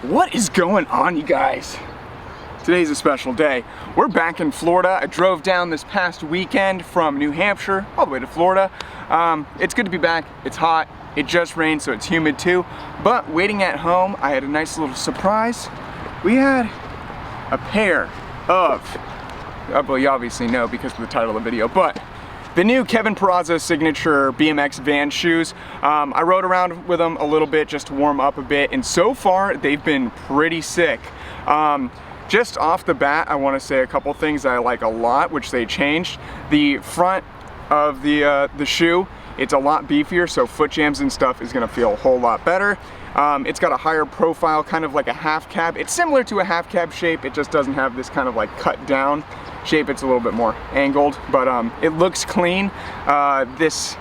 What is going on, you guys? Today's a special day. We're back in Florida. I drove down this past weekend from New Hampshire all the way to Florida. It's good to be back. It's hot. It just rained, so it's humid too. But waiting at home, I had a nice little surprise. We had a pair of, well, you obviously know because of the title of the video, but the new Kevin Peraza signature BMX Vans shoes. I rode around with them a little bit just to warm up a bit, and so far they've been pretty sick. Just off the bat, I want to say a couple things I like a lot, which they changed. The front of the shoe, it's a lot beefier, so foot jams and stuff is going to feel a whole lot better. It's got a higher profile, kind of like a half cab. It's similar to a half cab shape, it just doesn't have this kind of like cut down shape. It's a little bit more angled, but it looks clean. This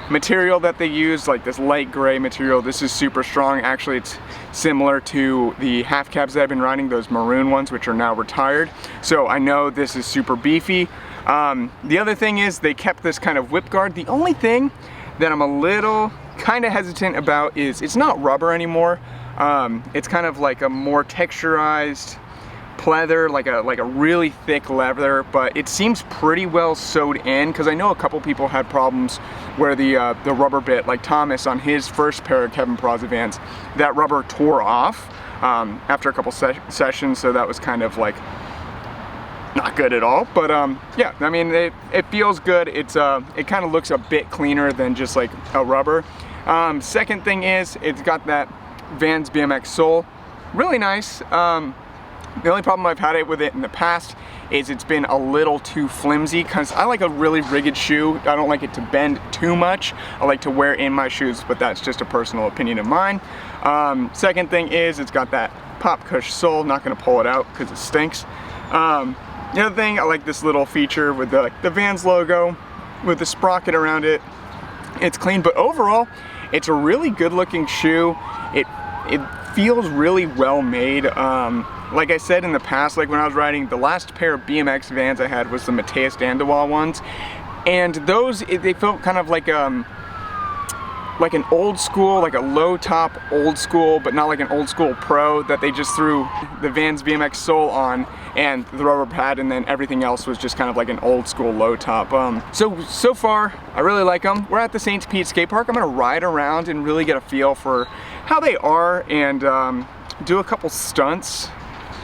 material that they use, like this light gray material, this is super strong. Actually, it's similar to the half cabs that I've been riding, those maroon ones, which are now retired. So I know this is super beefy. The other thing is they kept this kind of whip guard. The only thing that I'm a little kind of hesitant about is it's not rubber anymore. It's kind of like a more texturized pleather, like a really thick leather, but it seems pretty well sewed in, because I know a couple people had problems where the rubber bit, like Thomas on his first pair of Kevin Peraza Vans, that rubber tore off after a couple sessions, so that was kind of like not good at all. But yeah, I mean, it feels good. It kind of looks a bit cleaner than just like a rubber. Second thing is it's got that Vans BMX sole, really nice. The only problem I've had with it in the past is it's been a little too flimsy, because I like a really rigid shoe. I don't like it to bend too much. I like to wear in my shoes, but that's just a personal opinion of mine. Second thing is it's got that pop cush sole. Not gonna pull it out because it stinks. The other thing, I like this little feature with the Vans logo with the sprocket around it. It's clean, but overall, it's a really good looking shoe. It feels really well made. Like I said in the past, like when I was riding, the last pair of BMX Vans I had was the Mateus Dandewall ones, and those, they felt kind of like an old school, like a low top old school, but not like an old school pro, that they just threw the Vans BMX sole on and the rubber pad, and then everything else was just kind of like an old school low top. So far I really like them. We're at the St. Pete Skatepark. I'm gonna ride around and really get a feel for how they are, and do a couple stunts,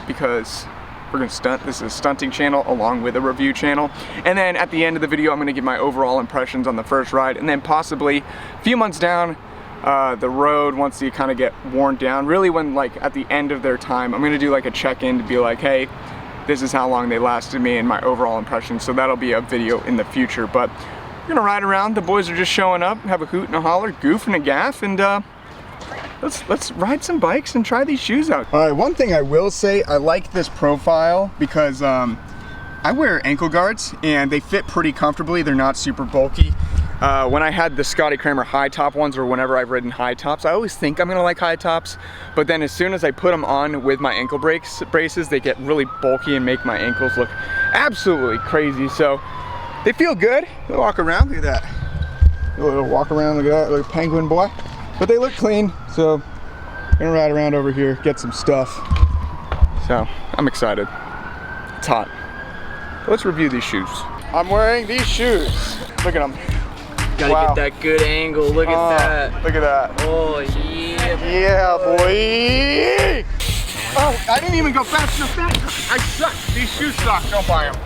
because we're gonna stunt. This is a stunting channel along with a review channel. And then at the end of the video, I'm gonna give my overall impressions on the first ride, and then possibly a few months down the road, once you kind of get worn down, really when like at the end of their time, I'm gonna do like a check-in to be like, hey, this is how long they lasted me and my overall impression. So that'll be a video in the future. But we're gonna ride around. The boys are just showing up, have a hoot and a holler, goof and a gaff, and let's ride some bikes and try these shoes out. All right, one thing I will say, I like this profile because I wear ankle guards and they fit pretty comfortably. They're not super bulky. When I had the Scotty Kramer high top ones, or whenever I've ridden high tops, I always think I'm gonna like high tops, but then as soon as I put them on with my ankle braces, they get really bulky and make my ankles look absolutely crazy. So they feel good. They walk around, look at that. A little walk around, look at that, like a penguin boy. But they look clean, so I'm gonna ride around over here, get some stuff. So I'm excited. It's hot. But let's review these shoes. I'm wearing these shoes. Look at them. Gotta get that good angle. Look at that. Look at that. Oh yeah. Yeah, boy. Oh, I didn't even go fast enough that time. I suck. These shoes suck. Don't buy them.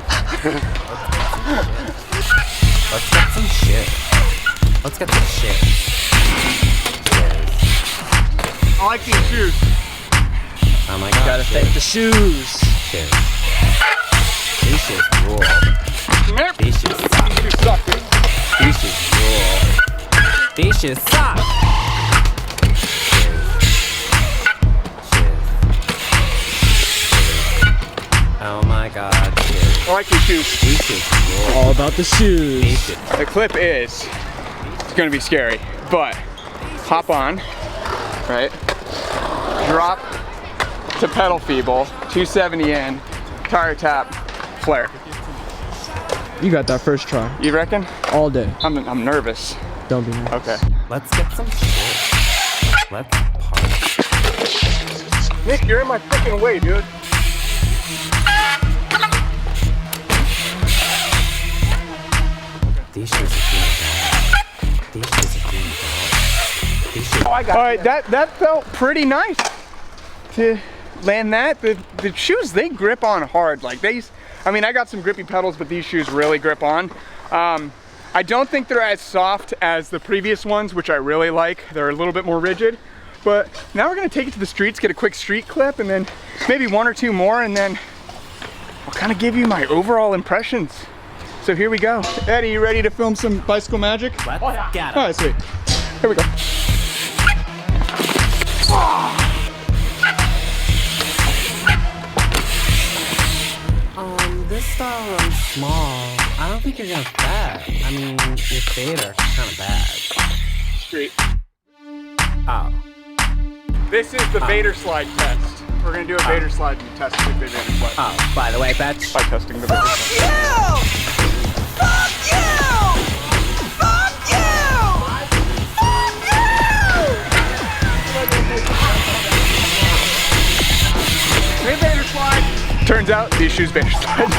Let's get some shit. Let's get some shit. I like these shoes. Oh my god. Gotta thank the shoes. Cheers. These shoes rule. These shoes suck. These shoes suck, dude. These shoes rule. These shoes suck. Oh my god. I like these shoes. These shoes rule. All about the shoes. The clip is, it's gonna be scary, but hop on, right? Drop to pedal feeble, 270 in, tire tap, flare. You got that first try. You reckon? All day. I'm nervous. Don't be nervous. Okay. Let's get some shit. Let's party. Nick, you're in my freaking way, dude. These shoes are doing bad. These shoes are doing bad. These shoes. Oh, I got. All right, that felt pretty nice to land that. The shoes, they grip on hard. Like these, I mean, I got some grippy pedals, but these shoes really grip on. I don't think they're as soft as the previous ones, which I really like. They're a little bit more rigid. But now we're gonna take it to the streets, get a quick street clip, and then maybe one or two more, and then I'll kind of give you my overall impressions. So here we go. Eddie, you ready to film some bicycle magic? Let's get it. All right, sweet. Here we go. This style runs small. I don't think you're gonna fat. I mean, your Vader is kind of bad. Street. Oh. This is the Vader slide test. We're gonna do a Vader slide and test the Vader slide. Oh, by the way, Betch. By testing the Vader slide. Fuck you! Fuck you! Fuck you! Hey, Vader slide. Turns out these shoes Vader slide.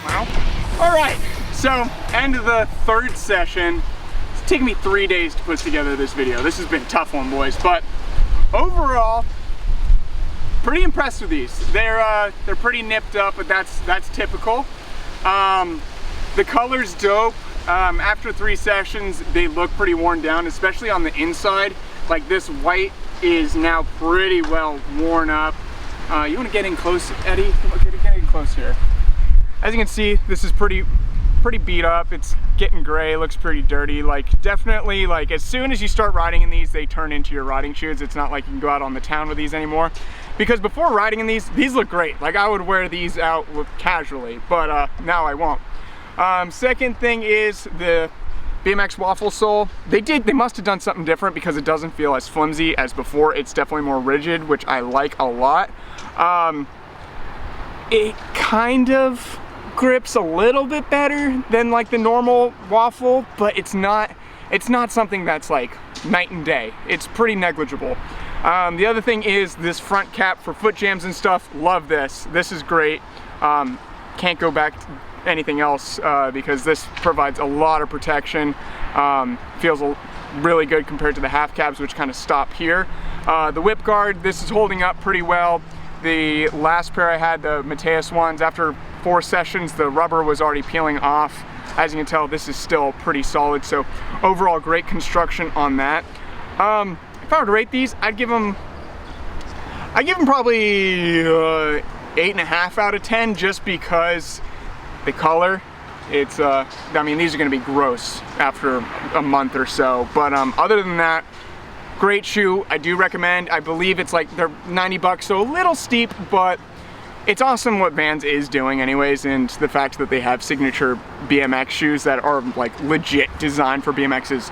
Wow. All right. So, end of the third session. It's taken me 3 days to put together this video. This has been a tough one, boys, but overall, pretty impressed with these. They're pretty nipped up, but that's typical. The color's dope. After 3 sessions, they look pretty worn down, especially on the inside. Like this white is now pretty well worn up. You want to get in close, Eddie? Get in close here. As you can see, this is pretty beat up. It's getting gray, looks pretty dirty. Like definitely, like as soon as you start riding in these, they turn into your riding shoes. It's not like you can go out on the town with these anymore. Because before riding in these look great. Like I would wear these out casually, but now I won't. Second thing is the BMX waffle sole. They must have done something different because it doesn't feel as flimsy as before. It's definitely more rigid, which I like a lot. It kind of grips a little bit better than like the normal waffle, but it's not something that's like night and day. It's pretty negligible. The other thing is this front cap for foot jams and stuff. Love this. This is great. Can't go back to anything else because this provides a lot of protection. Feels really good compared to the half cabs, which kind of stop here. The whip guard, this is holding up pretty well. The last pair I had, the Mateus ones, after 4 sessions, the rubber was already peeling off. As you can tell, this is still pretty solid. So overall, great construction on that. If I were to rate these, I'd give them probably 8.5 out of 10, just because the color, it's I mean, these are gonna be gross after a month or so, but other than that, great shoe. I do recommend. I believe it's like they're 90 bucks, so a little steep, but it's awesome what Vans is doing anyways, and the fact that they have signature BMX shoes that are like legit designed for BMX is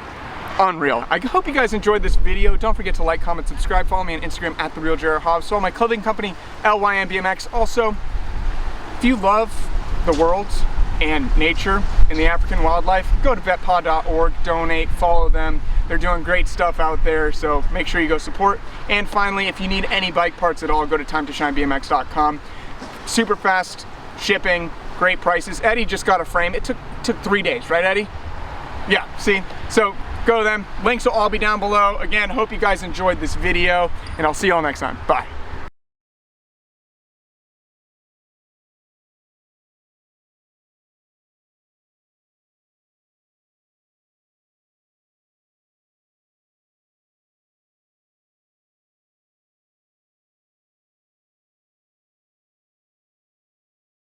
unreal. I hope you guys enjoyed this video. Don't forget to like, comment, subscribe, follow me on Instagram at @TheRealJaredHobbs. Follow my clothing company, LYN BMX. Also, if you love the world and nature and the African wildlife, go to vetpod.org, donate, follow them. They're doing great stuff out there, so make sure you go support. And finally, if you need any bike parts at all, go to timetoshinebmx.com. Super fast shipping, great prices. Eddie just got a frame. It took 3 days, right, Eddie? Yeah, see? So go to them. Links will all be down below. Again, hope you guys enjoyed this video, and I'll see you all next time. Bye.